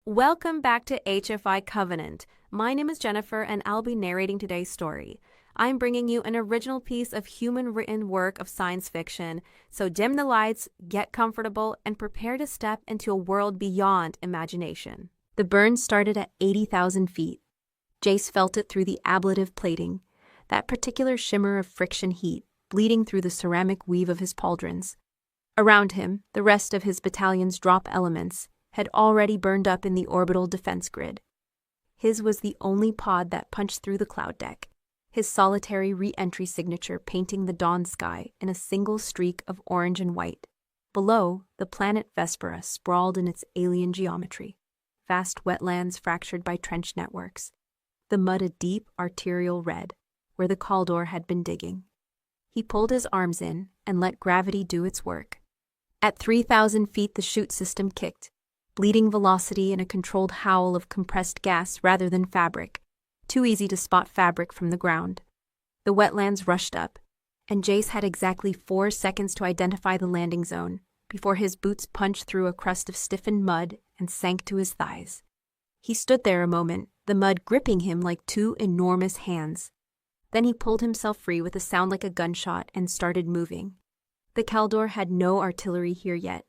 Welcome back to HFI Covenant. My name is Jennifer and I'll be narrating today's story. I'm bringing you an original piece of human-written work of science fiction, so dim the lights, get comfortable, and prepare to step into a world beyond imagination. The burn started at 80,000 feet. Jayce felt it through the ablative plating, that particular shimmer of friction heat bleeding through the ceramic weave of his pauldrons. Around him, the rest of his battalion's drop elements had already burned up in the orbital defense grid. His was the only pod that punched through the cloud deck, his solitary re-entry signature painting the dawn sky in a single streak of orange and white. Below, the planet Vespera sprawled in its alien geometry, vast wetlands fractured by trench networks, the mud a deep arterial red, where the Kaldor had been digging. He pulled his arms in and let gravity do its work. At 3,000 feet the chute system kicked, bleeding velocity in a controlled howl of compressed gas rather than fabric. Too easy to spot fabric from the ground. The wetlands rushed up, and Jayce had exactly 4 seconds to identify the landing zone before his boots punched through a crust of stiffened mud and sank to his thighs. He stood there a moment, the mud gripping him like 2 enormous hands. Then he pulled himself free with a sound like a gunshot and started moving. The Kaldor had no artillery here yet.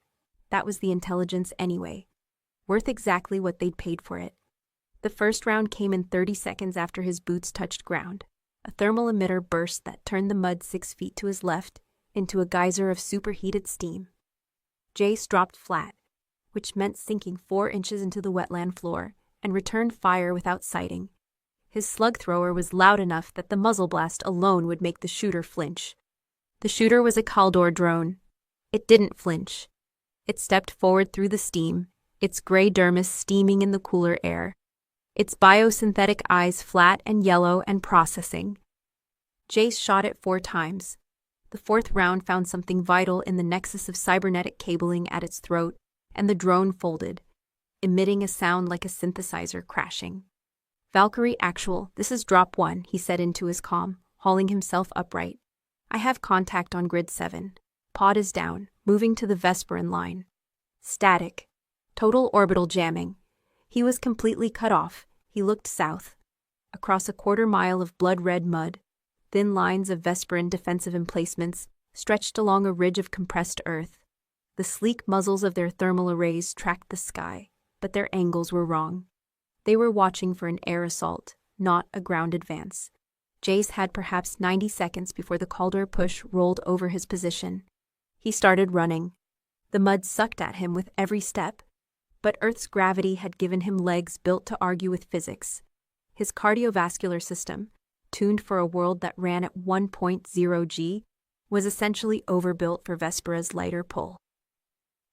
That was the intelligence anyway. Worth exactly what they'd paid for it. The first round came in 30 seconds after his boots touched ground. A thermal emitter burst that turned the mud 6 feet to his left into a geyser of superheated steam. Jayce dropped flat, which meant sinking 4 inches into the wetland floor, and returned fire without sighting. His slug thrower was loud enough that the muzzle blast alone would make the shooter flinch. The shooter was a Kaldor drone. It didn't flinch. It stepped forward through the steam, its gray dermis steaming in the cooler air, its biosynthetic eyes flat and yellow and processing. Jayce shot it 4 times. The 4th round found something vital in the nexus of cybernetic cabling at its throat, and the drone folded, emitting a sound like a synthesizer crashing. "Valkyrie Actual, this is Drop 1, he said into his comm, hauling himself upright. "I have contact on Grid 7. Pod is down, moving to the Vesperan line. Static. Total orbital jamming." He was completely cut off. He looked south. Across a 1/4 mile of blood-red mud, thin lines of Vesperan defensive emplacements stretched along a ridge of compressed earth. The sleek muzzles of their thermal arrays tracked the sky, but their angles were wrong. They were watching for an air assault, not a ground advance. Jayce had perhaps 90 seconds before the Kaldor push rolled over his position. He started running. The mud sucked at him with every step, but Earth's gravity had given him legs built to argue with physics. His cardiovascular system, tuned for a world that ran at 1.0 G, was essentially overbuilt for Vespera's lighter pull.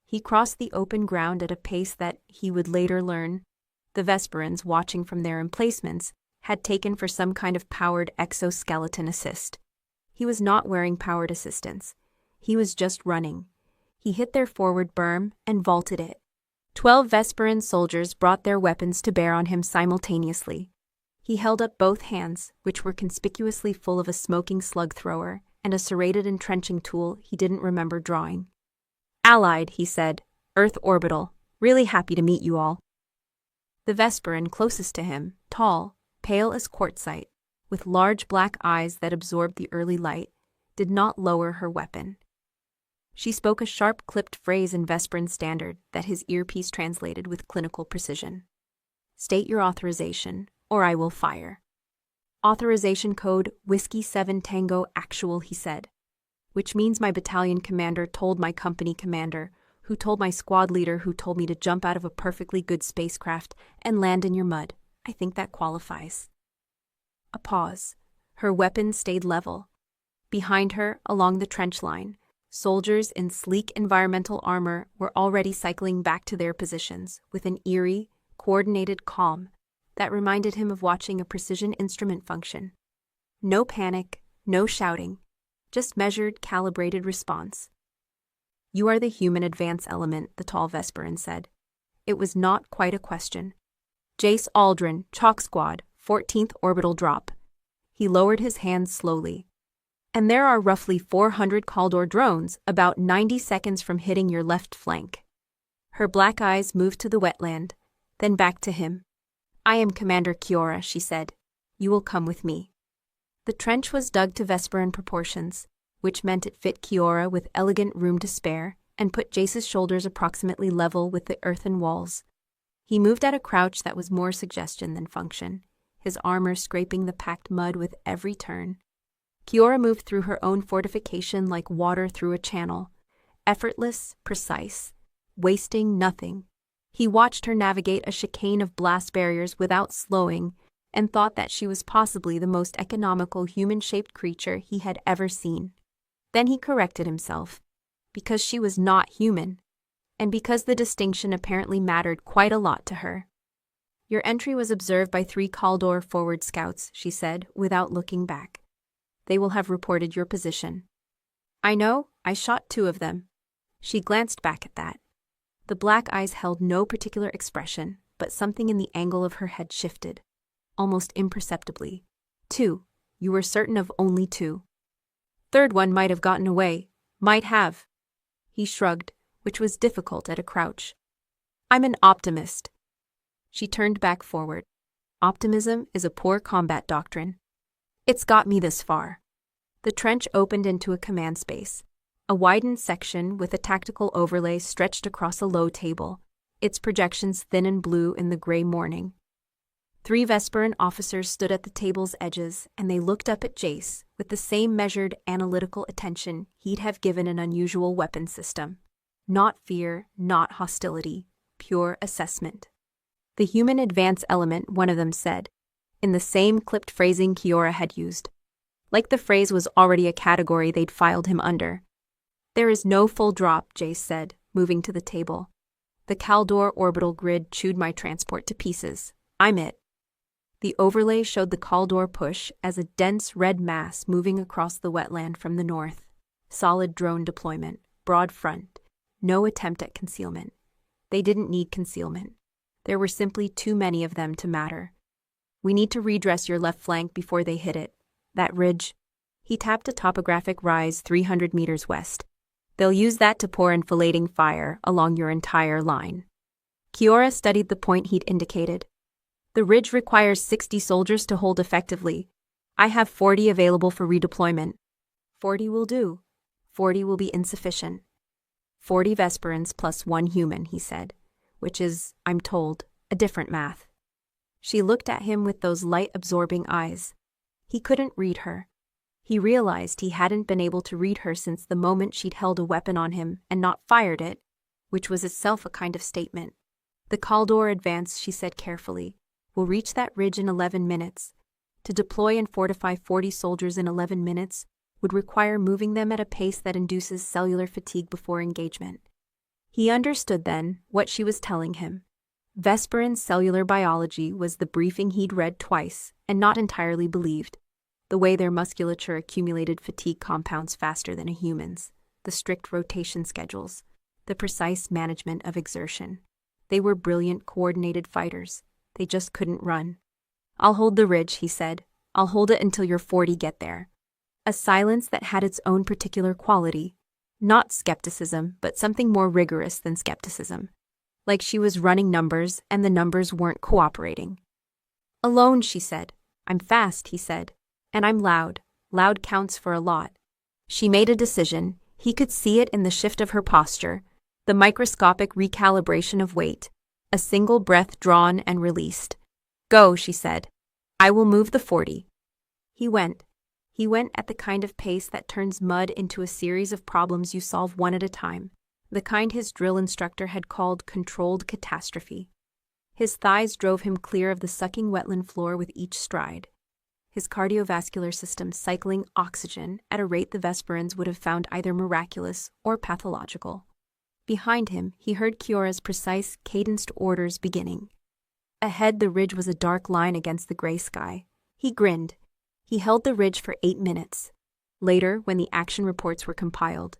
He crossed the open ground at a pace that, he would later learn, the Vesperans, watching from their emplacements, had taken for some kind of powered exoskeleton assist. He was not wearing powered assistance. He was just running. He hit their forward berm and vaulted it. 12 Vesperan soldiers brought their weapons to bear on him simultaneously. He held up both hands, which were conspicuously full of a smoking slug thrower and a serrated entrenching tool he didn't remember drawing. "Allied," he said. "Earth orbital. Really happy to meet you all." The Vesperan closest to him, tall, pale as quartzite, with large black eyes that absorbed the early light, did not lower her weapon. She spoke a sharp-clipped phrase in Vesperan Standard that his earpiece translated with clinical precision. "State your authorization, or I will fire." "Authorization code Whiskey 7 Tango Actual," he said. "Which means my battalion commander told my company commander, who told my squad leader who told me to jump out of a perfectly good spacecraft and land in your mud. I think that qualifies." A pause. Her weapon stayed level. Behind her, along the trench line, soldiers in sleek environmental armor were already cycling back to their positions with an eerie, coordinated calm that reminded him of watching a precision instrument function. No panic, no shouting, just measured, calibrated response. "You are the human advance element," the tall Vesperan said. It was not quite a question. "Jayce Aldrin, Chalk Squad, 14th orbital drop." He lowered his hands slowly. "And there are roughly 400 Kaldor drones about 90 seconds from hitting your left flank." Her black eyes moved to the wetland, Then back to him. "I am Commander Kiora," she said. "You will come with me." The trench was dug to Vesperan proportions, which meant it fit Kiora with elegant room to spare and put Jayce's shoulders approximately level with the earthen walls. He moved at a crouch that was more suggestion than function, his armor scraping the packed mud with every turn. Kiora moved through her own fortification like water through a channel, effortless, precise, wasting nothing. He watched her navigate a chicane of blast barriers without slowing and thought that she was possibly the most economical human-shaped creature he had ever seen. Then he corrected himself, because she was not human, and because the distinction apparently mattered quite a lot to her. "Your entry was observed by 3 Kaldor forward scouts," she said, without looking back. "They will have reported your position." "I know, I shot 2 of them." She glanced back at that. The black eyes held no particular expression, but something in the angle of her head shifted, almost imperceptibly. 2. You were certain of only 2. "Third one might have gotten away. Might have." He shrugged, which was difficult at a crouch. "I'm an optimist." She turned back forward. "Optimism is a poor combat doctrine. It's got me this far." The trench opened into a command space, a widened section with a tactical overlay stretched across a low table, its projections thin and blue in the gray morning. 3 Vesperan officers stood at the table's edges, and they looked up at Jayce with the same measured, analytical attention he'd have given an unusual weapon system. Not fear, not hostility, pure assessment. "The human advance element," one of them said, in the same clipped phrasing Kiora had used. Like the phrase was already a category they'd filed him under. "There is no full drop," Jayce said, moving to the table. "The Kaldor orbital grid chewed my transport to pieces. I'm it." The overlay showed the Kaldor push as a dense red mass moving across the wetland from the north. Solid drone deployment, broad front, no attempt at concealment. They didn't need concealment. There were simply too many of them to matter. "We need to redress your left flank before they hit it. That ridge." He tapped a topographic rise 300 meters west. "They'll use that to pour enfilading fire along your entire line." Kiora studied the point he'd indicated. "The ridge requires 60 soldiers to hold effectively. I have 40 available for redeployment." 40 will do. 40 will be insufficient. 40 Vesperans plus 1 human, he said, which is, I'm told, a different math. She looked at him with those light-absorbing eyes. He couldn't read her. He realized he hadn't been able to read her since the moment she'd held a weapon on him and not fired it, which was itself a kind of statement. "The Kaldor advance," she said carefully, "will reach that ridge in 11 minutes. To deploy and fortify 40 soldiers in 11 minutes would require moving them at a pace that induces cellular fatigue before engagement." He understood then what she was telling him. Vesperan cellular biology was the briefing he'd read twice and not entirely believed. The way their musculature accumulated fatigue compounds faster than a human's, the strict rotation schedules, the precise management of exertion. They were brilliant, coordinated fighters. They just couldn't run. "I'll hold the ridge," he said. "I'll hold it until your 40 get there." A silence that had its own particular quality. Not skepticism, but something more rigorous than skepticism. Like she was running numbers and the numbers weren't cooperating. "Alone," she said. "I'm fast," he said. "And I'm loud. Loud counts for a lot." She made a decision. He could see it in the shift of her posture, the microscopic recalibration of weight, a single breath drawn and released. "Go," she said. "I will move the 40. He went. He went at the kind of pace that turns mud into a series of problems you solve one at a time, the kind his drill instructor had called controlled catastrophe. His thighs drove him clear of the sucking wetland floor with each stride, his cardiovascular system cycling oxygen at a rate the Vesperans would have found either miraculous or pathological. Behind him, he heard Kiora's precise, cadenced orders beginning. Ahead, the ridge was a dark line against the gray sky. He grinned. He held the ridge for 8 minutes. Later, when the action reports were compiled,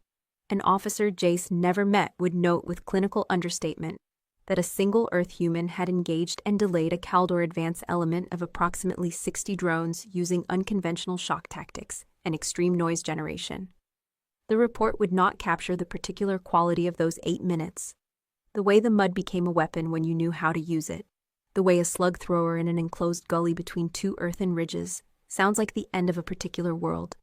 an officer Jayce never met would note with clinical understatement that a single Earth human had engaged and delayed a Kaldor advance element of approximately 60 drones using unconventional shock tactics and extreme noise generation. The report would not capture the particular quality of those 8 minutes. The way the mud became a weapon when you knew how to use it. The way a slug thrower in an enclosed gully between two earthen ridges sounds like the end of a particular world.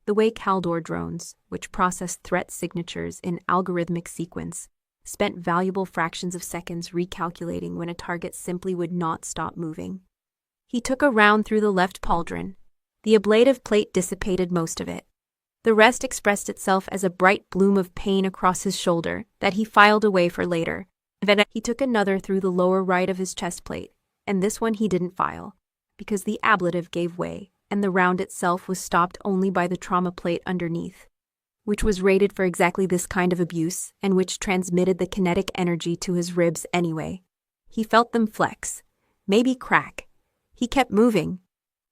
The way Caldor drones, which process threat signatures in algorithmic sequence, spent valuable fractions of seconds recalculating when a target simply would not stop moving. He took a round through the left pauldron. The ablative plate dissipated most of it. The rest expressed itself as a bright bloom of pain across his shoulder that he filed away for later. Then he took another through the lower right of his chest plate, and this one he didn't file, because the ablative gave way, and the round itself was stopped only by the trauma plate underneath, which was rated for exactly this kind of abuse, and which transmitted the kinetic energy to his ribs anyway. He felt them flex, maybe crack. He kept moving.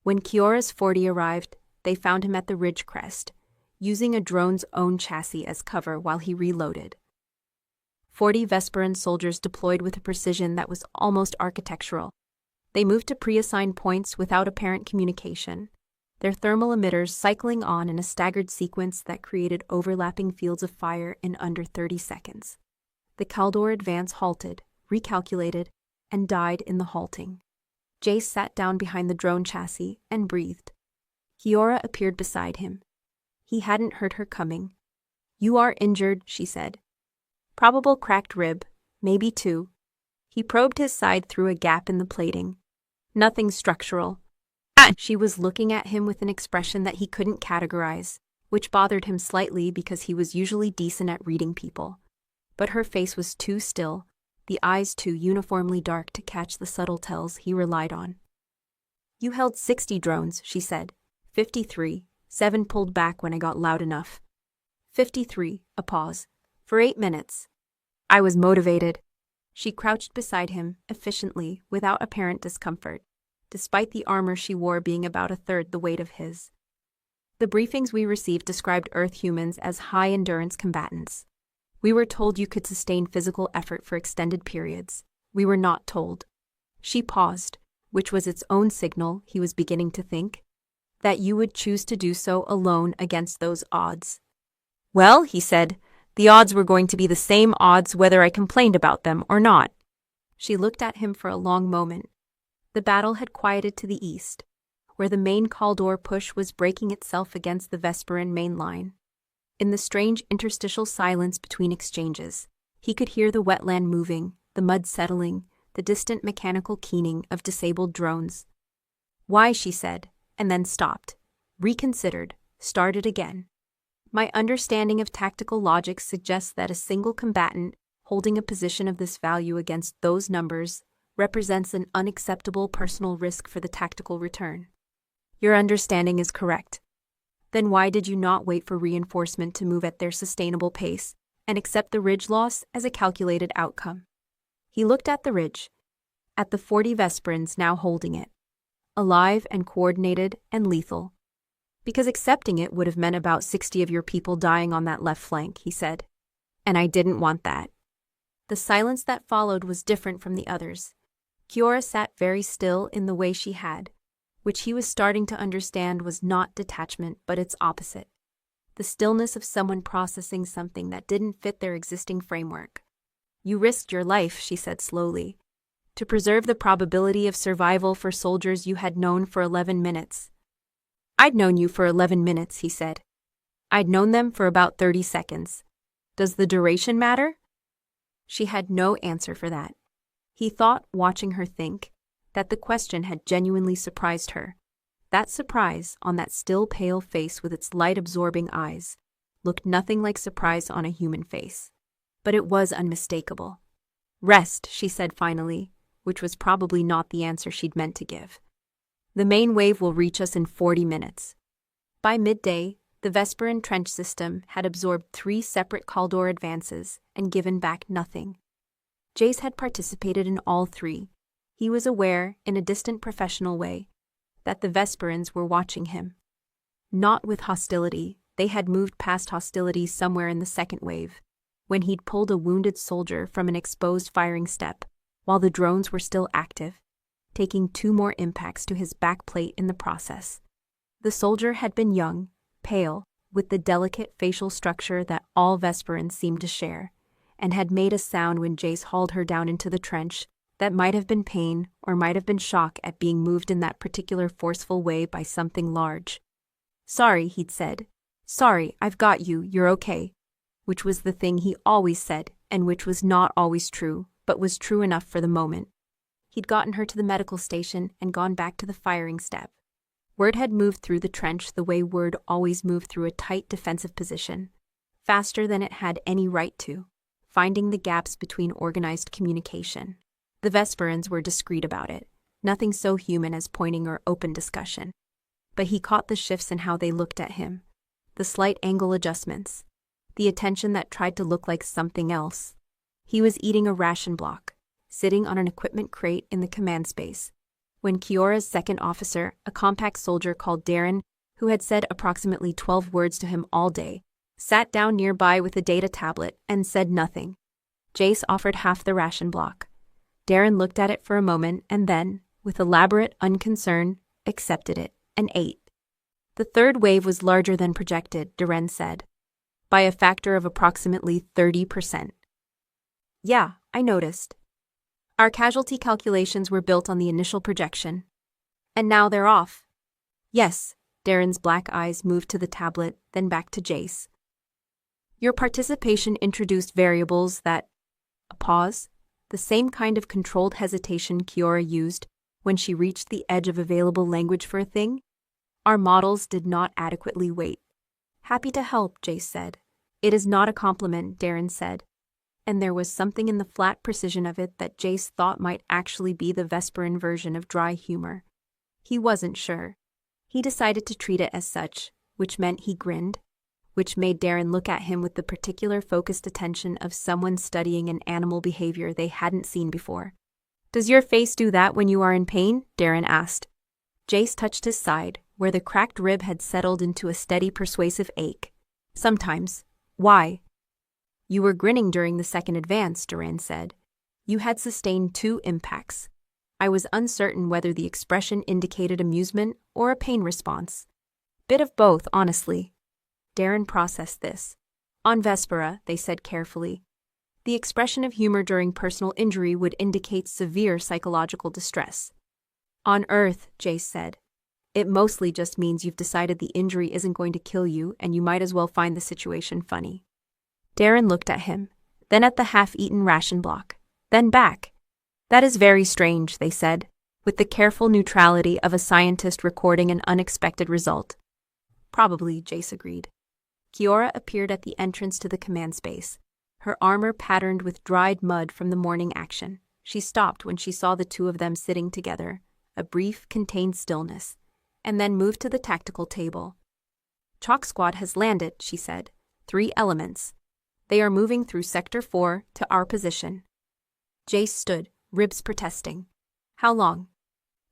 When Kiora's 40 arrived, they found him at the ridge crest, using a drone's own chassis as cover while he reloaded. 40 Vesperan soldiers deployed with a precision that was almost architectural. They moved to pre-assigned points without apparent communication, their thermal emitters cycling on in a staggered sequence that created overlapping fields of fire in under 30 seconds. The Caldor advance halted, recalculated, and died in the halting. Jayce sat down behind the drone chassis and breathed. Kiora appeared beside him. He hadn't heard her coming. "You are injured," she said. "Probable cracked rib, maybe two." He probed his side through a gap in the plating. "Nothing structural." She was looking at him with an expression that he couldn't categorize, which bothered him slightly because he was usually decent at reading people. But her face was too still, the eyes too uniformly dark to catch the subtle tells he relied on. "You held 60 drones," she said. 53. 7 pulled back when I got loud enough. 53. A pause. "For 8 minutes. I was motivated." She crouched beside him, efficiently, without apparent discomfort, despite the armor she wore being about a third the weight of his. "The briefings we received described Earth humans as high-endurance combatants. We were told you could sustain physical effort for extended periods. We were not told." She paused, which was its own signal, he was beginning to think, that you would choose to do so alone against those odds. "Well," he said, "the odds were going to be the same odds whether I complained about them or not." She looked at him for a long moment. The battle had quieted to the east, where the main Caldor push was breaking itself against the Vesperan main line. In the strange interstitial silence between exchanges, he could hear the wetland moving, the mud settling, the distant mechanical keening of disabled drones. "Why?" she said, and then stopped, reconsidered, started again. "My understanding of tactical logic suggests that a single combatant holding a position of this value against those numbers represents an unacceptable personal risk for the tactical return." "Your understanding is correct." "Then why did you not wait for reinforcement to move at their sustainable pace and accept the ridge loss as a calculated outcome?" He looked at the ridge, at the 40 Vesperans now holding it, alive and coordinated and lethal. "Because accepting it would have meant about 60 of your people dying on that left flank," he said. "And I didn't want that." The silence that followed was different from the others. Kiora sat very still in the way she had, which he was starting to understand was not detachment but its opposite. The stillness of someone processing something that didn't fit their existing framework. "You risked your life," she said slowly, "to preserve the probability of survival for soldiers you had known for 11 minutes. "I'd known you for 11 minutes, he said. "I'd known them for about 30 seconds. Does the duration matter?" She had no answer for that. He thought, watching her think, that the question had genuinely surprised her. That surprise, on that still pale face with its light-absorbing eyes, looked nothing like surprise on a human face. But it was unmistakable. "Rest," she said finally, which was probably not the answer she'd meant to give. "The main wave will reach us in 40 minutes. By midday, the Vesperan trench system had absorbed 3 separate Caldor advances and given back nothing. Jayce had participated in all 3. He was aware, in a distant professional way, that the Vesperans were watching him. Not with hostility, they had moved past hostility somewhere in the second wave, when he'd pulled a wounded soldier from an exposed firing step, while the drones were still active, taking 2 more impacts to his backplate in the process. The soldier had been young, pale, with the delicate facial structure that all Vesperans seemed to share, and had made a sound when Jayce hauled her down into the trench that might have been pain or might have been shock at being moved in that particular forceful way by something large. "Sorry," he'd said. "Sorry, I've got you, you're okay." Which was the thing he always said, and which was not always true, but was true enough for the moment. He'd gotten her to the medical station and gone back to the firing step. Word had moved through the trench the way word always moved through a tight defensive position, faster than it had any right to, finding the gaps between organized communication. The Vesperans were discreet about it, nothing so human as pointing or open discussion. But he caught the shifts in how they looked at him, the slight angle adjustments, the attention that tried to look like something else. He was eating a ration block, sitting on an equipment crate in the command space, when Kiora's second officer, a compact soldier called Darren, who had said approximately 12 words to him all day, sat down nearby with a data tablet and said nothing. Jayce offered half the ration block. Darren looked at it for a moment and then, with elaborate unconcern, accepted it and ate. The third wave was larger than projected, Darren said, by a factor of approximately 30%. "Yeah, I noticed. Our casualty calculations were built on the initial projection. And now they're off." "Yes," Darren's black eyes moved to the tablet, then back to Jayce. "Your participation introduced variables that..." A pause. The same kind of controlled hesitation Kiora used when she reached the edge of available language for a thing. "Our models did not adequately weight." "Happy to help," Jayce said. "It is not a compliment," Darren said. And there was something in the flat precision of it that Jayce thought might actually be the Vesperan version of dry humor. He wasn't sure. He decided to treat it as such, which meant he grinned, which made Darren look at him with the particular focused attention of someone studying an animal behavior they hadn't seen before. "Does your face do that when you are in pain?" Darren asked. Jayce touched his side, where the cracked rib had settled into a steady, persuasive ache. "Sometimes." "Why?" "You were grinning during the second advance," Darren said. "You had sustained 2 impacts. I was uncertain whether the expression indicated amusement or a pain response. Bit of both, honestly." Darren processed this. "On Vespera," they said carefully, "the expression of humor during personal injury would indicate severe psychological distress. On Earth," Jayce said, "it mostly just means you've decided the injury isn't going to kill you and you might as well find the situation funny." Darren looked at him, then at the half-eaten ration block, then back. "That is very strange," they said, with the careful neutrality of a scientist recording an unexpected result. "Probably," Jayce agreed. Kiora appeared at the entrance to the command space, her armor patterned with dried mud from the morning action. She stopped when she saw the two of them sitting together, a brief, contained stillness, and then moved to the tactical table. "Chalk Squad has landed," she said. 3 elements. They are moving through Sector 4 to our position." Jayce stood, ribs protesting. "How long?"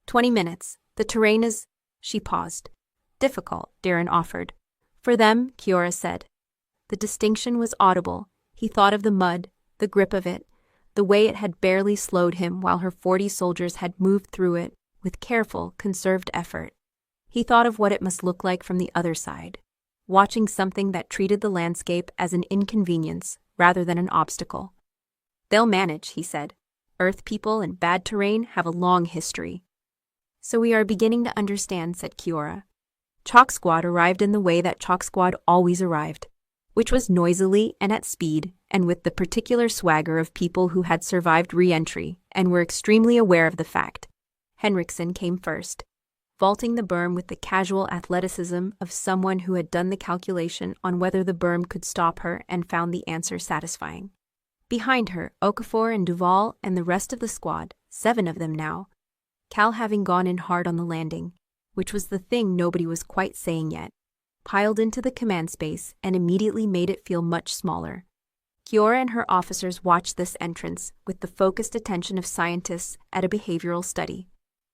20 minutes. The terrain is..." She paused. "Difficult," Darren offered. "For them," Kiora said. The distinction was audible. He thought of the mud, the grip of it, the way it had barely slowed him while her 40 soldiers had moved through it with careful, conserved effort. He thought of what it must look like from the other side, watching something that treated the landscape as an inconvenience rather than an obstacle. "They'll manage," he said. "Earth people and bad terrain have a long history." "So we are beginning to understand," said Kiora. Chalk Squad arrived in the way that Chalk Squad always arrived, which was noisily and at speed and with the particular swagger of people who had survived re-entry and were extremely aware of the fact. Henriksen came first, vaulting the berm with the casual athleticism of someone who had done the calculation on whether the berm could stop her and found the answer satisfying. Behind her, Okafor and Duval and the rest of the squad, 7 of them now, Cal having gone in hard on the landing, which was the thing nobody was quite saying yet, piled into the command space and immediately made it feel much smaller. Kiora and her officers watched this entrance with the focused attention of scientists at a behavioral study.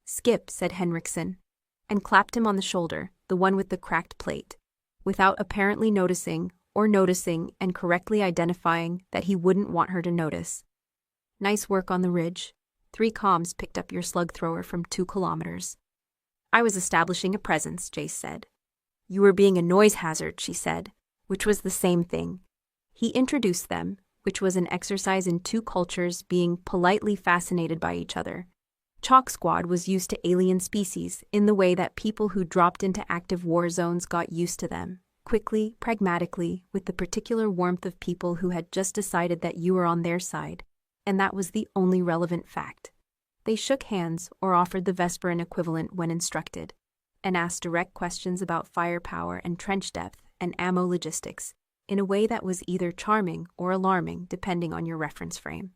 "Skip," said Henriksen, and clapped him on the shoulder, the one with the cracked plate, without apparently noticing and correctly identifying that he wouldn't want her to notice. "Nice work on the ridge. 3 comms picked up your slug thrower from 2 kilometers. "I was establishing a presence," Jayce said. "You were being a noise hazard," she said, which was the same thing. He introduced them, which was an exercise in two cultures being politely fascinated by each other. Chalk Squad was used to alien species in the way that people who dropped into active war zones got used to them, quickly, pragmatically, with the particular warmth of people who had just decided that you were on their side, and that was the only relevant fact. They shook hands or offered the Vesperan equivalent when instructed, and asked direct questions about firepower and trench depth and ammo logistics, in a way that was either charming or alarming depending on your reference frame.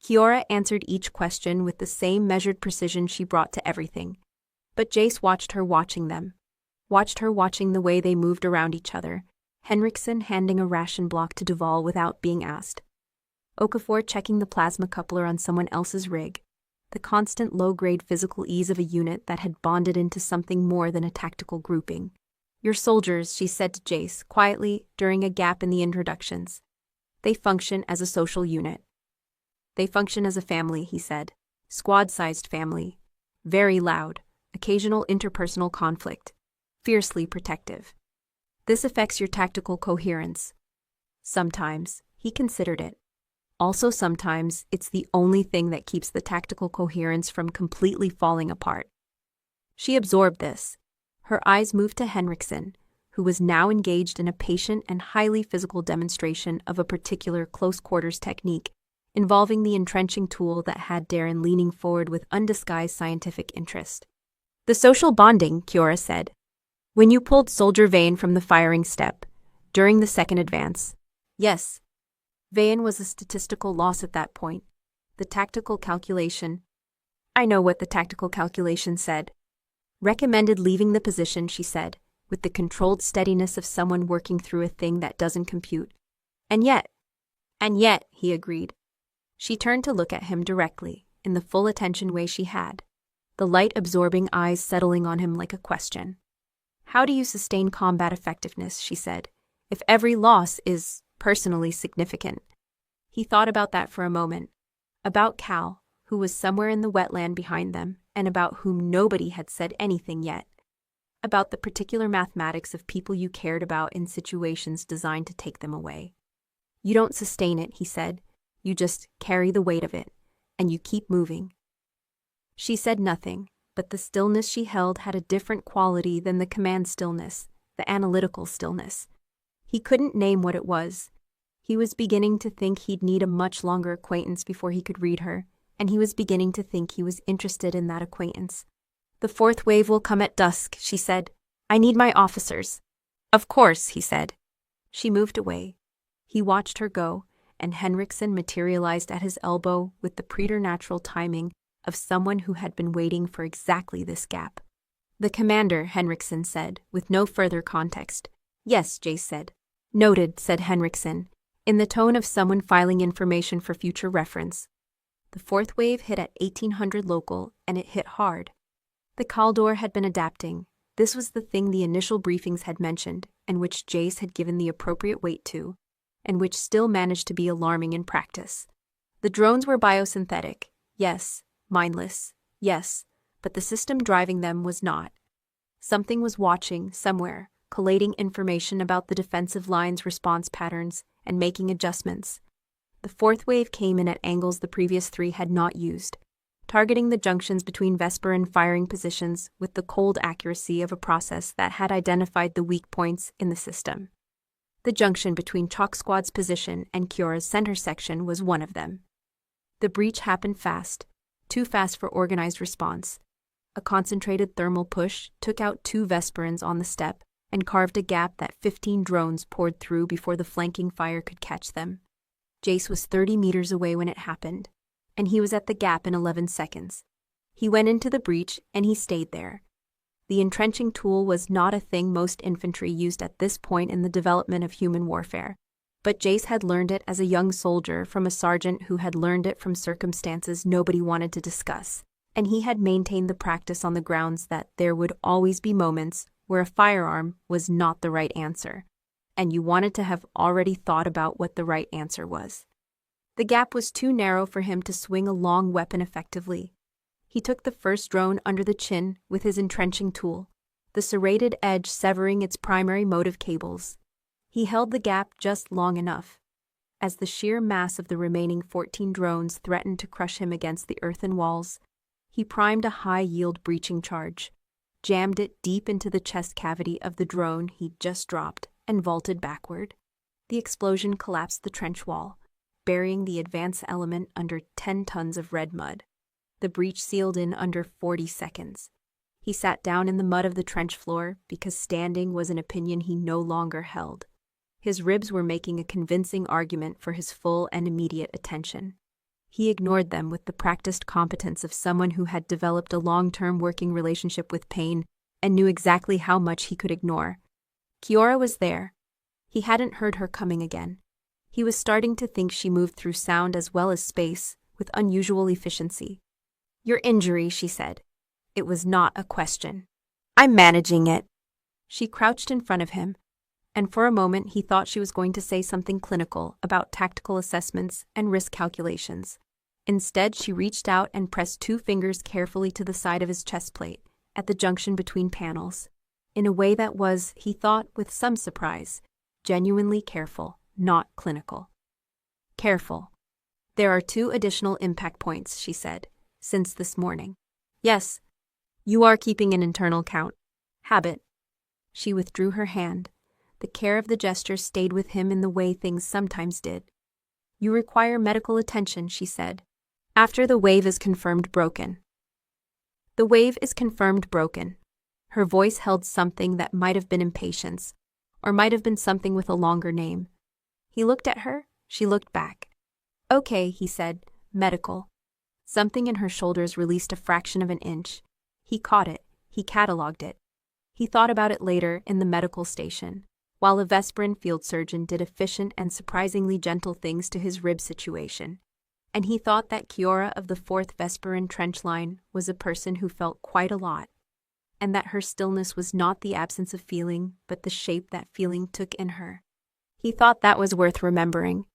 Kiora answered each question with the same measured precision she brought to everything, but Jayce watched her watching the way they moved around each other, Henriksen handing a ration block to Duval without being asked, Okafor checking the plasma coupler on someone else's rig, the constant low-grade physical ease of a unit that had bonded into something more than a tactical grouping. Your soldiers, she said to Jayce, quietly, during a gap in the introductions. They function as a social unit. They function as a family, he said. Squad-sized family. Very loud. Occasional interpersonal conflict. Fiercely protective. This affects your tactical coherence. Sometimes, he considered it. Also sometimes, it's the only thing that keeps the tactical coherence from completely falling apart. She absorbed this. Her eyes moved to Henriksen, who was now engaged in a patient and highly physical demonstration of a particular close-quarters technique involving the entrenching tool that had Darren leaning forward with undisguised scientific interest. The social bonding, Kiora said. When you pulled Soldier Vane from the firing step, during the second advance. Yes. Vane was a statistical loss at that point. The tactical calculation. I know what the tactical calculation said. Recommended leaving the position, she said, with the controlled steadiness of someone working through a thing that doesn't compute. And yet, he agreed. She turned to look at him directly, in the full attention way she had, the light-absorbing eyes settling on him like a question. How do you sustain combat effectiveness, she said, if every loss is personally significant? He thought about that for a moment, about Cal, who was somewhere in the wetland behind them, and about whom nobody had said anything yet, about the particular mathematics of people you cared about in situations designed to take them away. You don't sustain it, he said. You just carry the weight of it, and you keep moving. She said nothing, but the stillness she held had a different quality than the command stillness, the analytical stillness. He couldn't name what it was. He was beginning to think he'd need a much longer acquaintance before he could read her, and he was beginning to think he was interested in that acquaintance. The fourth wave will come at dusk, she said. I need my officers. Of course, he said. She moved away. He watched her go, and Henriksen materialized at his elbow with the preternatural timing of someone who had been waiting for exactly this gap. The commander, Henriksen said, with no further context. Yes, Jayce said. Noted, said Henriksen, in the tone of someone filing information for future reference. The fourth wave hit at 1800 local, and it hit hard. The Caldor had been adapting. This was the thing the initial briefings had mentioned, and which Jayce had given the appropriate weight to, and which still managed to be alarming in practice. The drones were biosynthetic, yes, mindless, yes, but the system driving them was not. Something was watching, somewhere, collating information about the defensive line's response patterns and making adjustments. The fourth wave came in at angles the previous three had not used, targeting the junctions between Vesperan firing positions with the cold accuracy of a process that had identified the weak points in the system. The junction between Chalk Squad's position and Kiora's center section was one of them. The breach happened fast, too fast for organized response. A concentrated thermal push took out 2 Vesperans on the step and carved a gap that 15 drones poured through before the flanking fire could catch them. Jayce was 30 meters away when it happened, and he was at the gap in 11 seconds. He went into the breach, and he stayed there. The entrenching tool was not a thing most infantry used at this point in the development of human warfare, but Jayce had learned it as a young soldier from a sergeant who had learned it from circumstances nobody wanted to discuss, and he had maintained the practice on the grounds that there would always be moments where a firearm was not the right answer, and you wanted to have already thought about what the right answer was. The gap was too narrow for him to swing a long weapon effectively. He took the first drone under the chin with his entrenching tool, the serrated edge severing its primary motive cables. He held the gap just long enough. as the sheer mass of the remaining 14 drones threatened to crush him against the earthen walls. He primed a high-yield breaching charge, jammed it deep into the chest cavity of the drone he'd just dropped, and vaulted backward. The explosion collapsed the trench wall, burying the advance element under 10 tons of red mud. The breach sealed in under 40 seconds. He sat down in the mud of the trench floor because standing was an opinion he no longer held. His ribs were making a convincing argument for his full and immediate attention. He ignored them with the practiced competence of someone who had developed a long-term working relationship with pain and knew exactly how much he could ignore. Kiora was there. He hadn't heard her coming again. He was starting to think she moved through sound as well as space, with unusual efficiency. "Your injury," she said. It was not a question. "I'm managing it." She crouched in front of him, and for a moment he thought she was going to say something clinical about tactical assessments and risk calculations. Instead, she reached out and pressed 2 fingers carefully to the side of his chest plate, at the junction between panels, in a way that was, he thought with some surprise, genuinely careful, not clinical. "Careful. There are 2 additional impact points," she said, "since this morning." "Yes. You are keeping an internal count. Habit." She withdrew her hand. The care of the gesture stayed with him in the way things sometimes did. "You require medical attention," she said, "after the wave is confirmed broken." "The wave is confirmed broken." Her voice held something that might have been impatience, or might have been something with a longer name. He looked at her, she looked back. "Okay," he said, "medical." Something in her shoulders released a fraction of an inch. He caught it, he catalogued it. He thought about it later in the medical station, while a Vesperan field surgeon did efficient and surprisingly gentle things to his rib situation. And he thought that Kiora of the 4th Vesperan trench line was a person who felt quite a lot, and that her stillness was not the absence of feeling, but the shape that feeling took in her. He thought that was worth remembering.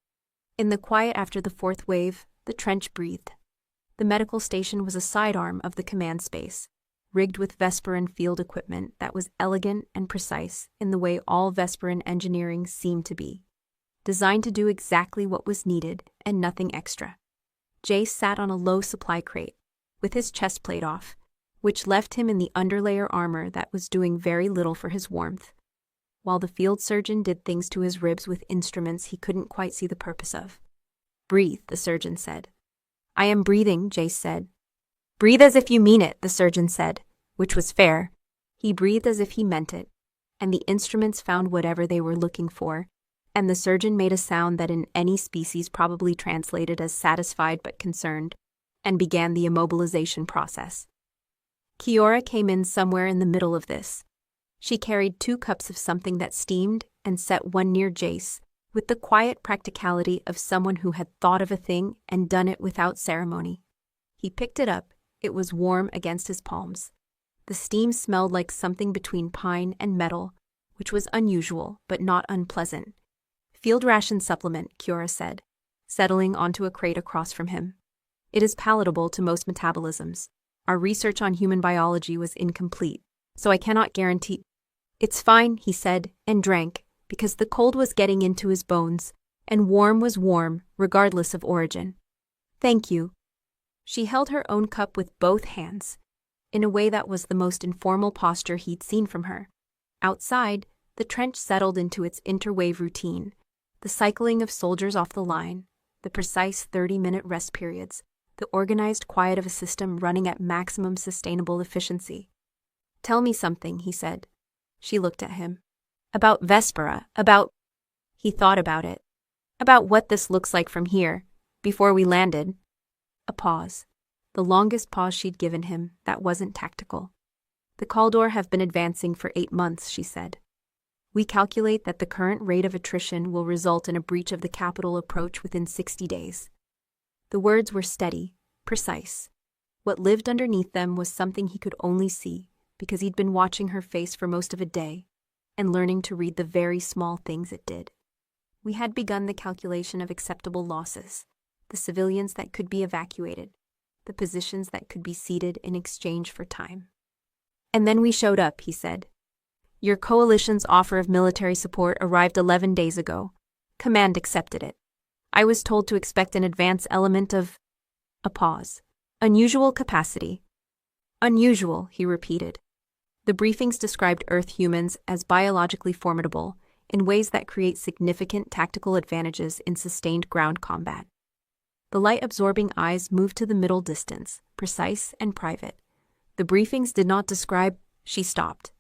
In the quiet after the 4th wave, the trench breathed. The medical station was a sidearm of the command space, rigged with Vesperan field equipment that was elegant and precise in the way all Vesperan engineering seemed to be, designed to do exactly what was needed and nothing extra. Jayce sat on a low supply crate, with his chest plate off, which left him in the underlayer armor that was doing very little for his warmth, while the field surgeon did things to his ribs with instruments he couldn't quite see the purpose of. "Breathe," the surgeon said. "I am breathing," Jayce said. "Breathe as if you mean it," the surgeon said, which was fair. He breathed as if he meant it, and the instruments found whatever they were looking for, and the surgeon made a sound that in any species probably translated as satisfied but concerned, and began the immobilization process. Kiora came in somewhere in the middle of this. She carried 2 cups of something that steamed and set one near Jayce, with the quiet practicality of someone who had thought of a thing and done it without ceremony. He picked it up. It was warm against his palms. The steam smelled like something between pine and metal, which was unusual but not unpleasant. "Field ration supplement," Kiora said, settling onto a crate across from him. "It is palatable to most metabolisms. Our research on human biology was incomplete, so I cannot guarantee—" "It's fine," he said, and drank, because the cold was getting into his bones, and warm was warm, regardless of origin. "Thank you." She held her own cup with both hands, in a way that was the most informal posture he'd seen from her. Outside, the trench settled into its interwave routine, the cycling of soldiers off the line, the precise 30-minute rest periods, the organized quiet of a system running at maximum sustainable efficiency. "Tell me something," he said. She looked at him. "About Vespera, about—" He thought about it. "About what this looks like from here, before we landed." A pause. The longest pause she'd given him that wasn't tactical. "The Kaldor have been advancing for 8 months," she said. "We calculate that the current rate of attrition will result in a breach of the capital approach within 60 days. The words were steady, precise. What lived underneath them was something he could only see because he'd been watching her face for most of a day and learning to read the very small things it did. We had begun the calculation of acceptable losses, the civilians that could be evacuated, the positions that could be ceded in exchange for time. And then we showed up," he said. "Your coalition's offer of military support arrived 11 days ago. Command accepted it. I was told to expect an advanced element of... A pause. Unusual capacity. Unusual, he repeated. The briefings described Earth humans as biologically formidable in ways that create significant tactical advantages in sustained ground combat. The light-absorbing eyes moved to the middle distance, precise and private. The briefings did not describe... She stopped.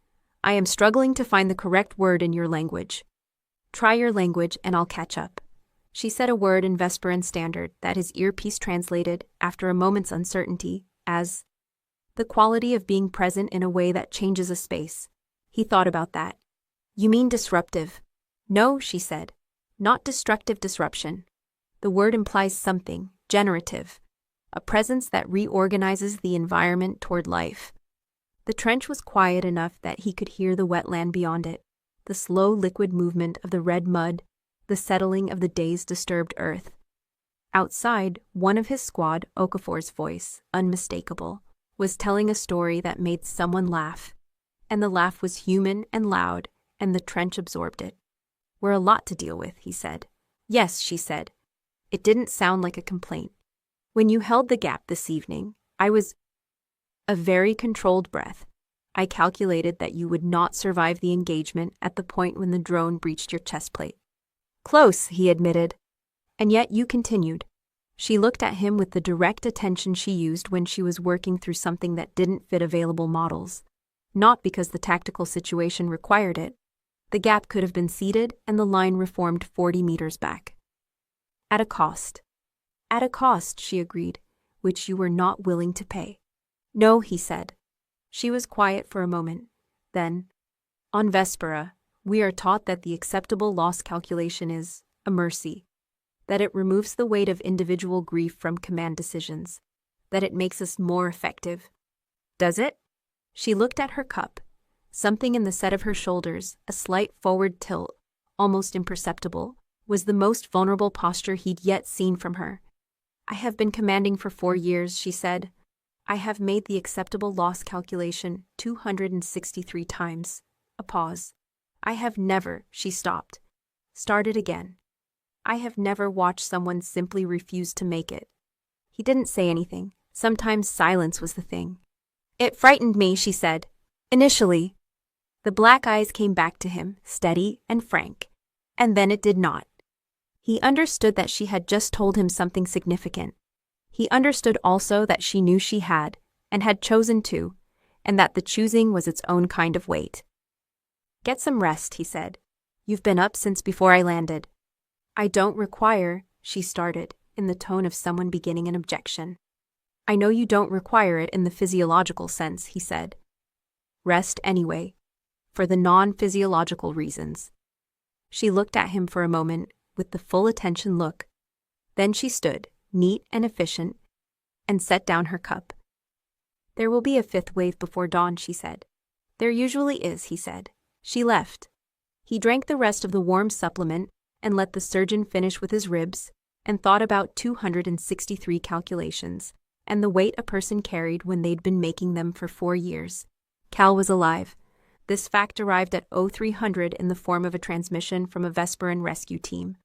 I am struggling to find the correct word in your language. Try your language and I'll catch up. She said a word in Vesperan Standard that his earpiece translated, after a moment's uncertainty, as the quality of being present in a way that changes a space. He thought about that. You mean disruptive? No, she said. Not destructive disruption. The word implies something, generative. A presence that reorganizes the environment toward life. The trench was quiet enough that he could hear the wetland beyond it, the slow liquid movement of the red mud, the settling of the day's disturbed earth. Outside, one of his squad, Okafor's voice, unmistakable, was telling a story that made someone laugh. And the laugh was human and loud, and the trench absorbed it. We're a lot to deal with, he said. Yes, she said. It didn't sound like a complaint. When you held the gap this evening, I was... A very controlled breath. I calculated that you would not survive the engagement at the point when the drone breached your chest plate. Close, he admitted. And yet you continued. She looked at him with the direct attention she used when she was working through something that didn't fit available models. Not because the tactical situation required it. The gap could have been seeded and the line reformed 40 meters back. At a cost. At a cost, she agreed, which you were not willing to pay. No, he said. She was quiet for a moment. Then, on Vespera, we are taught that the acceptable loss calculation is a mercy, that it removes the weight of individual grief from command decisions, that it makes us more effective. Does it? She looked at her cup. Something in the set of her shoulders, a slight forward tilt, almost imperceptible, was the most vulnerable posture he'd yet seen from her. I have been commanding for 4 years, she said. I have made the acceptable loss calculation 263 times. A pause. I have never, she stopped. Started again. I have never watched someone simply refuse to make it. He didn't say anything. Sometimes silence was the thing. It frightened me, she said. Initially. The black eyes came back to him, steady and frank. And then it did not. He understood that she had just told him something significant. He understood also that she knew she had, and had chosen to, and that the choosing was its own kind of weight. Get some rest, he said. You've been up since before I landed. I don't require, she started, in the tone of someone beginning an objection. I know you don't require it in the physiological sense, he said. Rest anyway, for the non-physiological reasons. She looked at him for a moment with the full attention look. Then she stood, neat and efficient, and set down her cup. There will be a 5th wave before dawn, she said. There usually is, he said. She left. He drank the rest of the warm supplement and let the surgeon finish with his ribs, and thought about 263 calculations, and the weight a person carried when they'd been making them for 4 years. Cal was alive. This fact arrived at 0300 in the form of a transmission from a Vesperan rescue team,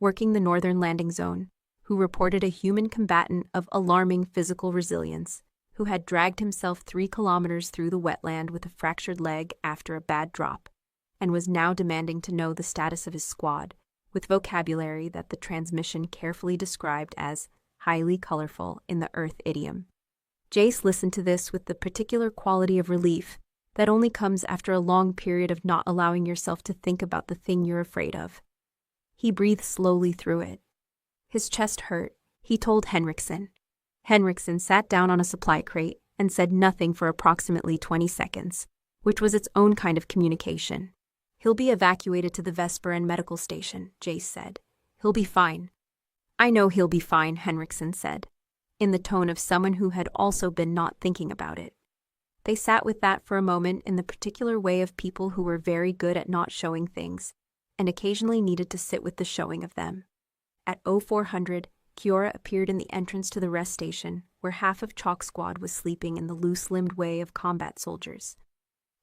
working the northern landing zone, who reported a human combatant of alarming physical resilience, who had dragged himself 3 kilometers through the wetland with a fractured leg after a bad drop, and was now demanding to know the status of his squad, with vocabulary that the transmission carefully described as highly colorful in the Earth idiom. Jayce listened to this with the particular quality of relief that only comes after a long period of not allowing yourself to think about the thing you're afraid of. He breathed slowly through it. His chest hurt, he told Henriksen. Henriksen sat down on a supply crate and said nothing for approximately 20 seconds, which was its own kind of communication. He'll be evacuated to the Vesperan medical station, Jayce said. He'll be fine. I know he'll be fine, Henriksen said, in the tone of someone who had also been not thinking about it. They sat with that for a moment in the particular way of people who were very good at not showing things, and occasionally needed to sit with the showing of them. At 0400, Kiora appeared in the entrance to the rest station, where half of Chalk Squad was sleeping in the loose-limbed way of combat soldiers.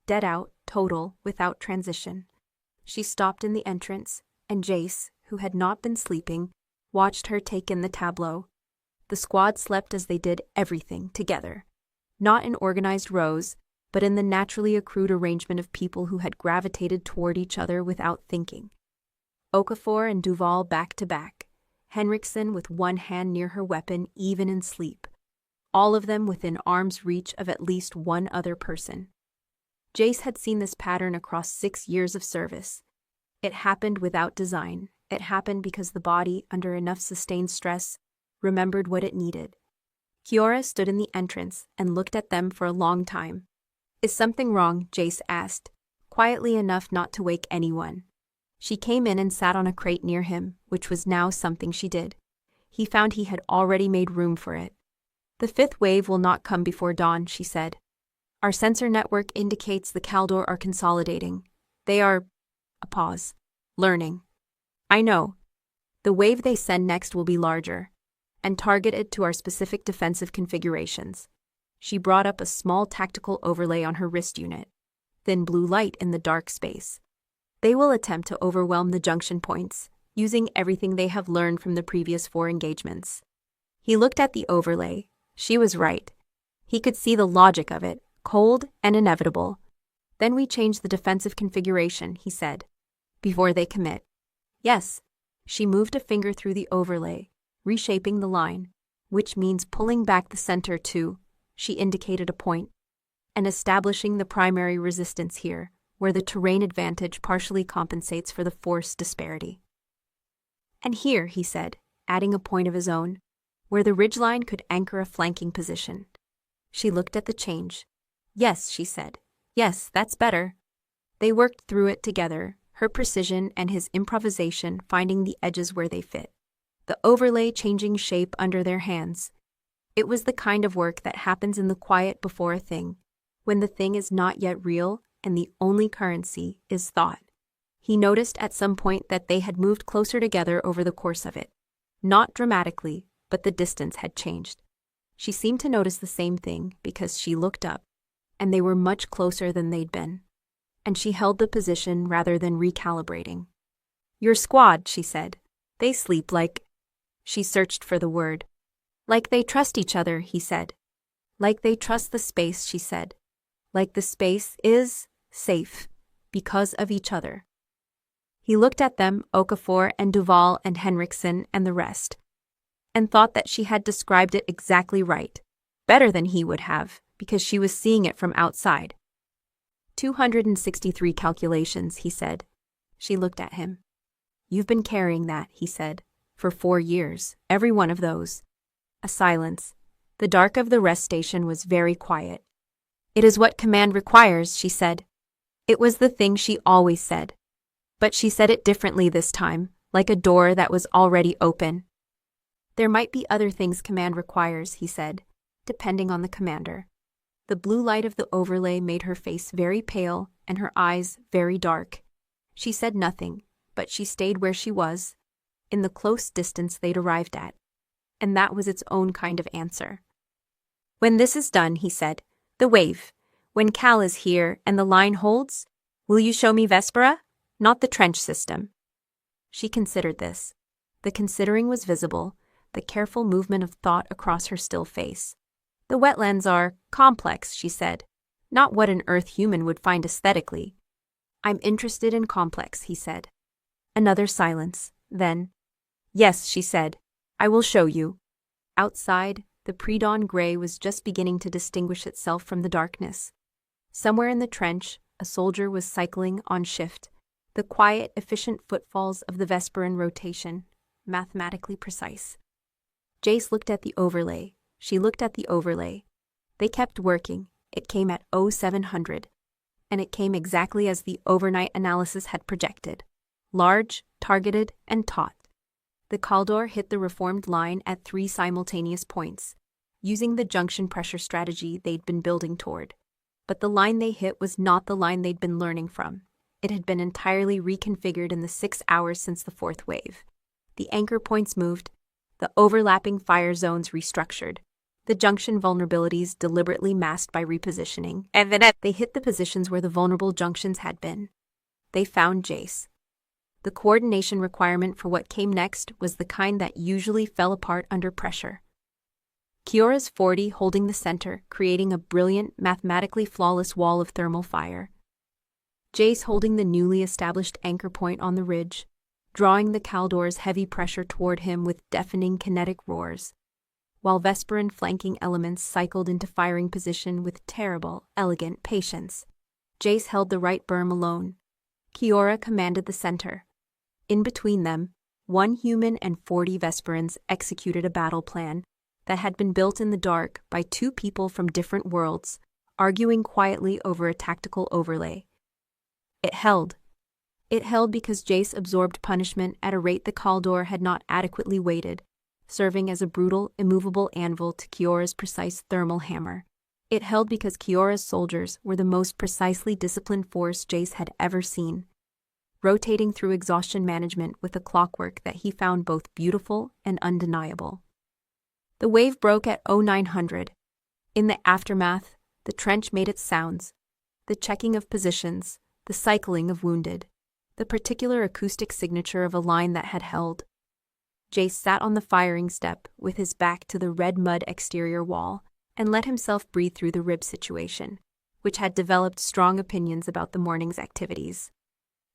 Dead out, total, without transition. She stopped in the entrance, and Jayce, who had not been sleeping, watched her take in the tableau. The squad slept as they did everything together. Not in organized rows, but in the naturally accrued arrangement of people who had gravitated toward each other without thinking. Okafor and Duval back to back, Henriksen with one hand near her weapon even in sleep. All of them within arm's reach of at least one other person. Jayce had seen this pattern across 6 years of service. It happened without design. It happened because the body, under enough sustained stress, remembered what it needed. Kiora stood in the entrance and looked at them for a long time. "Is something wrong?" Jayce asked, quietly enough not to wake anyone. She came in and sat on a crate near him, which was now something she did. He found he had already made room for it. "The 5th wave will not come before dawn," she said. "Our sensor network indicates the Kaldor are consolidating. They are—" a pause. "Learning. I know. The wave they send next will be larger, and targeted to our specific defensive configurations." She brought up a small tactical overlay on her wrist unit. Thin blue light in the dark space. "They will attempt to overwhelm the junction points, using everything they have learned from the previous 4 engagements." He looked at the overlay. She was right. He could see the logic of it, cold and inevitable. "Then we change the defensive configuration," he said, "before they commit." "Yes." She moved a finger through the overlay, reshaping the line, which means pulling back the center to, she indicated a point, and establishing the primary resistance here, where the terrain advantage partially compensates for the force disparity. "And here," he said, adding a point of his own, "where the ridgeline could anchor a flanking position." She looked at the change. "Yes," she said. "Yes, that's better." They worked through it together, her precision and his improvisation finding the edges where they fit. The overlay changing shape under their hands. It was the kind of work that happens in the quiet before a thing, when the thing is not yet real and the only currency is thought. He noticed at some point that they had moved closer together over the course of it. Not dramatically, but the distance had changed. She seemed to notice the same thing because she looked up, and they were much closer than they'd been. And she held the position rather than recalibrating. "Your squad," she said. "They sleep like—" She searched for the word. "Like they trust each other," he said. "Like they trust the space," she said. "Like the space is safe because of each other." He looked at them, Okafor and Duval and Henriksen and the rest, and thought that she had described it exactly right, better than he would have, because she was seeing it from outside. 263 calculations, he said. She looked at him. "You've been carrying that," he said, "for 4 years, every one of those." A silence. The dark of the rest station was very quiet. "It is what command requires," she said. It was the thing she always said. But she said it differently this time, like a door that was already open. "There might be other things command requires," he said, "depending on the commander." The blue light of the overlay made her face very pale and her eyes very dark. She said nothing, but she stayed where she was, in the close distance they'd arrived at. And that was its own kind of answer. "When this is done," he said, "the wave, when Cal is here and the line holds, will you show me Vespera? Not the trench system." She considered this. The considering was visible, the careful movement of thought across her still face. "The wetlands are complex," she said, "not what an Earth human would find aesthetically." "I'm interested in complex," he said. Another silence. Then, "Yes," she said, "I will show you." Outside, the pre-dawn gray was just beginning to distinguish itself from the darkness. Somewhere in the trench, a soldier was cycling on shift, the quiet, efficient footfalls of the Vesperan rotation, mathematically precise. Jayce looked at the overlay. She looked at the overlay. They kept working. It came at 0700, and it came exactly as the overnight analysis had projected. Large, targeted, and taut. The Kaldor hit the reformed line at 3 simultaneous points, using the junction pressure strategy they'd been building toward. But the line they hit was not the line they'd been learning from. It had been entirely reconfigured in the 6 hours since the 4th wave. The anchor points moved, the overlapping fire zones restructured, the junction vulnerabilities deliberately masked by repositioning, and then they hit the positions where the vulnerable junctions had been. They found Jayce. The coordination requirement for what came next was the kind that usually fell apart under pressure. Kiora's 40 holding the center, creating a brilliant, mathematically flawless wall of thermal fire. Jayce holding the newly established anchor point on the ridge, drawing the Caldor's heavy pressure toward him with deafening kinetic roars, while Vesperan flanking elements cycled into firing position with terrible, elegant patience. Jayce held the right berm alone. Kiora commanded the center. In between them, 1 human and 40 Vesperans executed a battle plan that had been built in the dark by 2 people from different worlds, arguing quietly over a tactical overlay. It held. It held because Jayce absorbed punishment at a rate the Caldor had not adequately weighted, serving as a brutal, immovable anvil to Kiora's precise thermal hammer. It held because Kiora's soldiers were the most precisely disciplined force Jayce had ever seen, rotating through exhaustion management with a clockwork that he found both beautiful and undeniable. The wave broke at 0900. In the aftermath, the trench made its sounds, the checking of positions, the cycling of wounded, the particular acoustic signature of a line that had held. Jayce sat on the firing step with his back to the red mud exterior wall and let himself breathe through the rib situation, which had developed strong opinions about the morning's activities.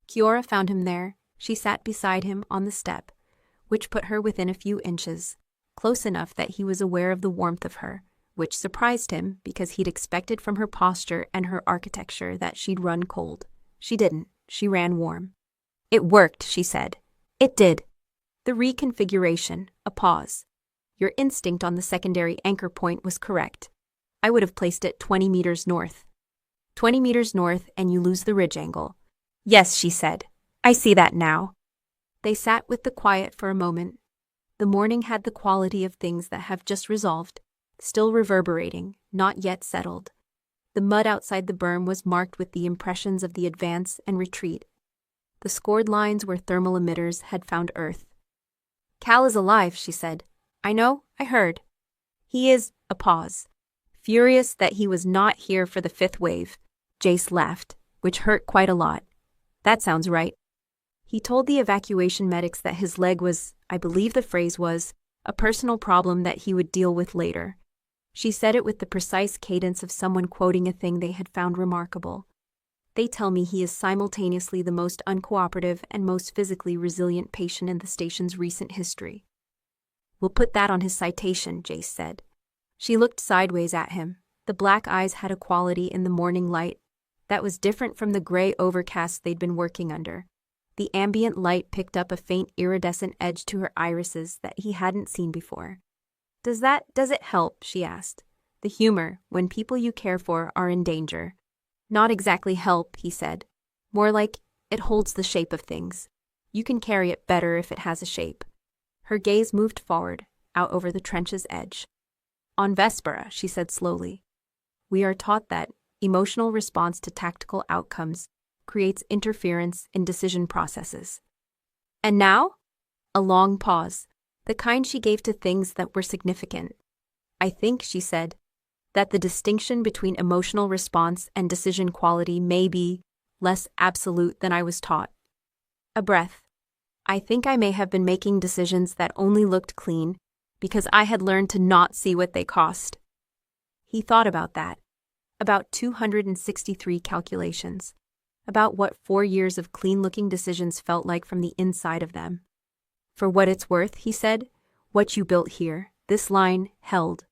Kiora found him there. She sat beside him on the step, which put her within a few inches, close enough that he was aware of the warmth of her, which surprised him because he'd expected from her posture and her architecture that she'd run cold. She didn't. She ran warm. "It worked," she said. "It did. The reconfiguration, a pause. Your instinct on the secondary anchor point was correct. I would have placed it 20 meters north. 20 meters north and you lose the ridge angle." "Yes," she said. "I see that now." They sat with the quiet for a moment. The morning had the quality of things that have just resolved, still reverberating, not yet settled. The mud outside the berm was marked with the impressions of the advance and retreat. The scored lines where thermal emitters had found Earth. "Cal is alive," she said. "I know, I heard. He is," a pause. "Furious that he was not here for the 5th wave." Jayce laughed, which hurt quite a lot. "That sounds right." He told the evacuation medics that his leg was, I believe the phrase was, a personal problem that he would deal with later. She said it with the precise cadence of someone quoting a thing they had found remarkable. "They tell me he is simultaneously the most uncooperative and most physically resilient patient in the station's recent history." "We'll put that on his citation," Jayce said. She looked sideways at him. The black eyes had a quality in the morning light that was different from the gray overcast they'd been working under. The ambient light picked up a faint iridescent edge to her irises that he hadn't seen before. Does it help?" she asked. "The humor, when people you care for are in danger." "Not exactly help," he said. "More like it holds the shape of things. You can carry it better if it has a shape." Her gaze moved forward, out over the trench's edge. "On Vespera," she said slowly, "we are taught that emotional response to tactical outcomes creates interference in decision processes." "And now?" A long pause, the kind she gave to things that were significant. "I think," she said, "that the distinction between emotional response and decision quality may be less absolute than I was taught." A breath. "I think I may have been making decisions that only looked clean because I had learned to not see what they cost." He thought about that, about 263 calculations, about what 4 years of clean-looking decisions felt like from the inside of them. "For what it's worth," he said, "what you built here, this line, held.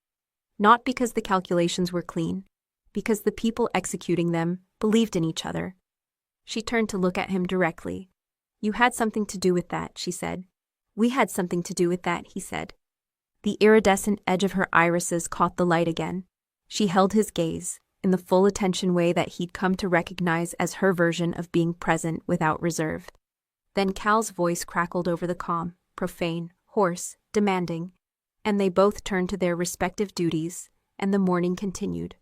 Not because the calculations were clean, because the people executing them believed in each other." She turned to look at him directly. "You had something to do with that," she said. "We had something to do with that," he said. The iridescent edge of her irises caught the light again. She held his gaze, in the full attention way that he'd come to recognize as her version of being present without reserve. Then Cal's voice crackled over the comm, profane, hoarse, demanding, and they both turned to their respective duties, and the morning continued.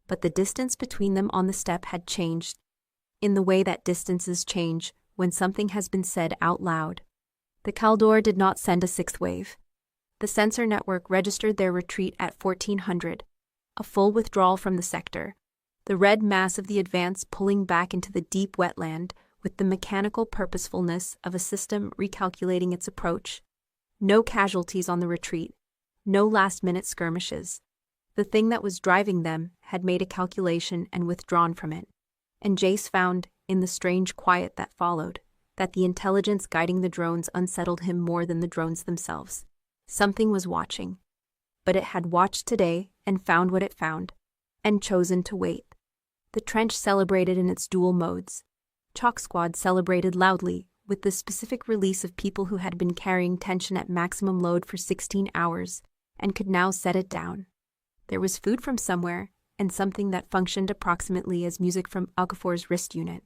But the distance between them on the step had changed, in the way that distances change when something has been said out loud. The Caldor did not send a 6th wave. The sensor network registered their retreat at 1400, a full withdrawal from the sector, the red mass of the advance pulling back into the deep wetland with the mechanical purposefulness of a system recalculating its approach. No casualties on the retreat, no last-minute skirmishes. The thing that was driving them had made a calculation and withdrawn from it. And Jayce found, in the strange quiet that followed, that the intelligence guiding the drones unsettled him more than the drones themselves. Something was watching. But it had watched today and found what it found, and chosen to wait. The trench celebrated in its dual modes. Chalk Squad celebrated loudly, with the specific release of people who had been carrying tension at maximum load for 16 hours, and could now set it down. There was food from somewhere, and something that functioned approximately as music from Okafor's wrist unit.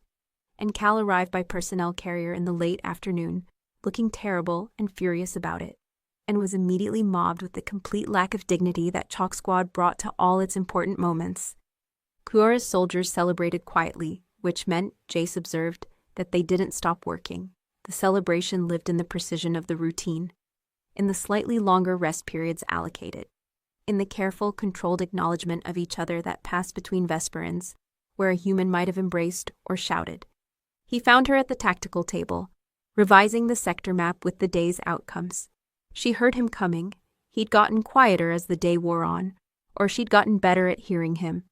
And Cal arrived by personnel carrier in the late afternoon, looking terrible and furious about it, and was immediately mobbed with the complete lack of dignity that Chalk Squad brought to all its important moments. Kiora's soldiers celebrated quietly, which meant, Jayce observed, that they didn't stop working. The celebration lived in the precision of the routine, in the slightly longer rest periods allocated, in the careful, controlled acknowledgement of each other that passed between Vesperans, where a human might have embraced or shouted. He found her at the tactical table, revising the sector map with the day's outcomes. She heard him coming. He'd gotten quieter as the day wore on, or she'd gotten better at hearing him,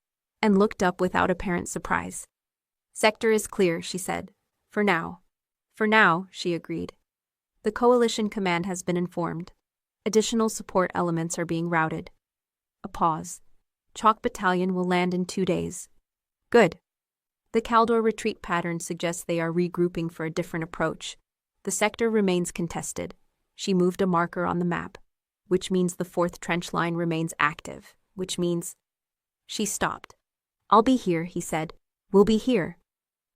and looked up without apparent surprise. "Sector is clear," she said. "For now." "For now," she agreed. "The Coalition Command has been informed. Additional support elements are being routed." A pause. "Chalk Battalion will land in 2 days." "Good." The Caldor retreat pattern suggests they are regrouping for a different approach. The sector remains contested. She moved a marker on the map, which means the 4th trench line remains active, which means... She stopped. "I'll be here," he said. "We'll be here."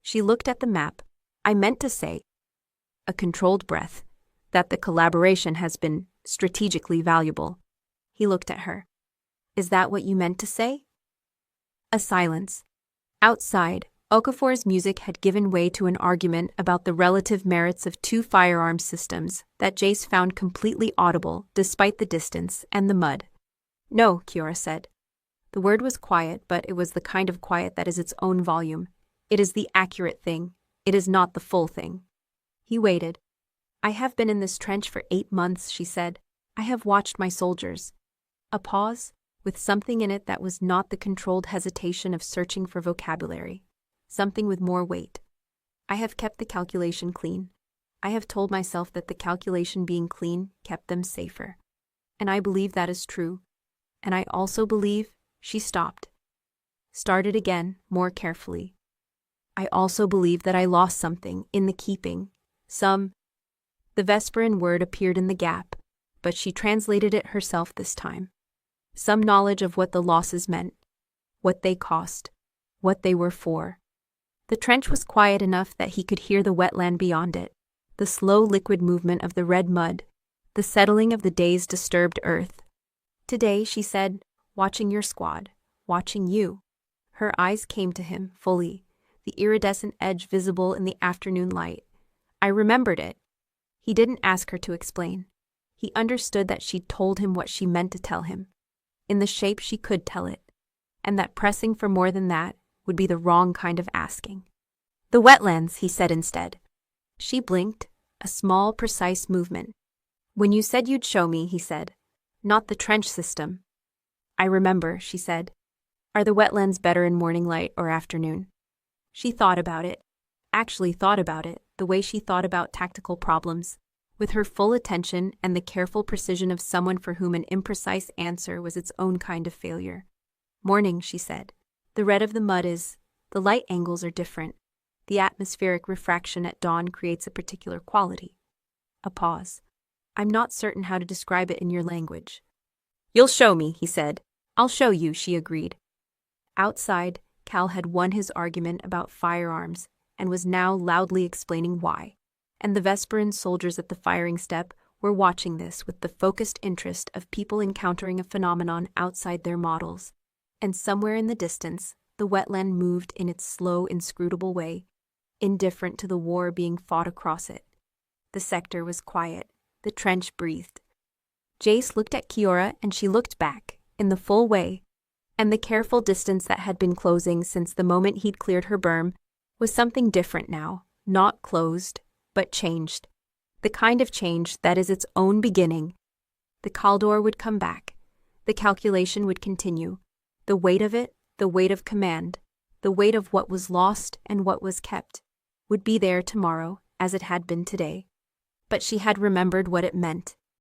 She looked at the map. "I meant to say," a controlled breath, "that the collaboration has been strategically valuable." He looked at her. "Is that what you meant to say?" A silence. Outside, Okafor's music had given way to an argument about the relative merits of 2 firearm systems that Jayce found completely audible despite the distance and the mud. "No," Kiora said. The word was quiet, but it was the kind of quiet that is its own volume. It is the accurate thing. It is not the full thing. He waited. "I have been in this trench for 8 months," she said. "I have watched my soldiers." A pause, with something in it that was not the controlled hesitation of searching for vocabulary. Something with more weight. "I have kept the calculation clean. I have told myself that the calculation being clean kept them safer. And I believe that is true. And I also believe..." She stopped. Started again, more carefully. "I also believe that I lost something in the keeping. Some..." The Vesperan word appeared in the gap, but she translated it herself this time. Some knowledge of what the losses meant, what they cost, what they were for. The trench was quiet enough that he could hear the wetland beyond it, the slow liquid movement of the red mud, the settling of the day's disturbed earth. "Today," she said, "watching your squad, watching you." Her eyes came to him, fully, the iridescent edge visible in the afternoon light. "I remembered it." He didn't ask her to explain. He understood that she'd told him what she meant to tell him, in the shape she could tell it, and that pressing for more than that would be the wrong kind of asking. "The wetlands," he said instead. She blinked, a small, precise movement. "When you said you'd show me," he said, "not the trench system." "I remember," she said. "Are the wetlands better in morning light or afternoon?" She thought about it, actually thought about it, the way she thought about tactical problems, with her full attention and the careful precision of someone for whom an imprecise answer was its own kind of failure. "Morning," she said. "The red of the mud is... the light angles are different. The atmospheric refraction at dawn creates a particular quality." A pause. "I'm not certain how to describe it in your language." "You'll show me," he said. "I'll show you," she agreed. Outside, Cal had won his argument about firearms and was now loudly explaining why. And the Vesperan soldiers at the firing step were watching this with the focused interest of people encountering a phenomenon outside their models. And somewhere in the distance, the wetland moved in its slow, inscrutable way, indifferent to the war being fought across it. The sector was quiet. The trench breathed. Jayce looked at Kiora and she looked back, in the full way, and the careful distance that had been closing since the moment he'd cleared her berm was something different now, not closed, but changed. The kind of change that is its own beginning. The Kaldor would come back. The calculation would continue. The weight of it, the weight of command, the weight of what was lost and what was kept, would be there tomorrow as it had been today. But she had remembered what it meant.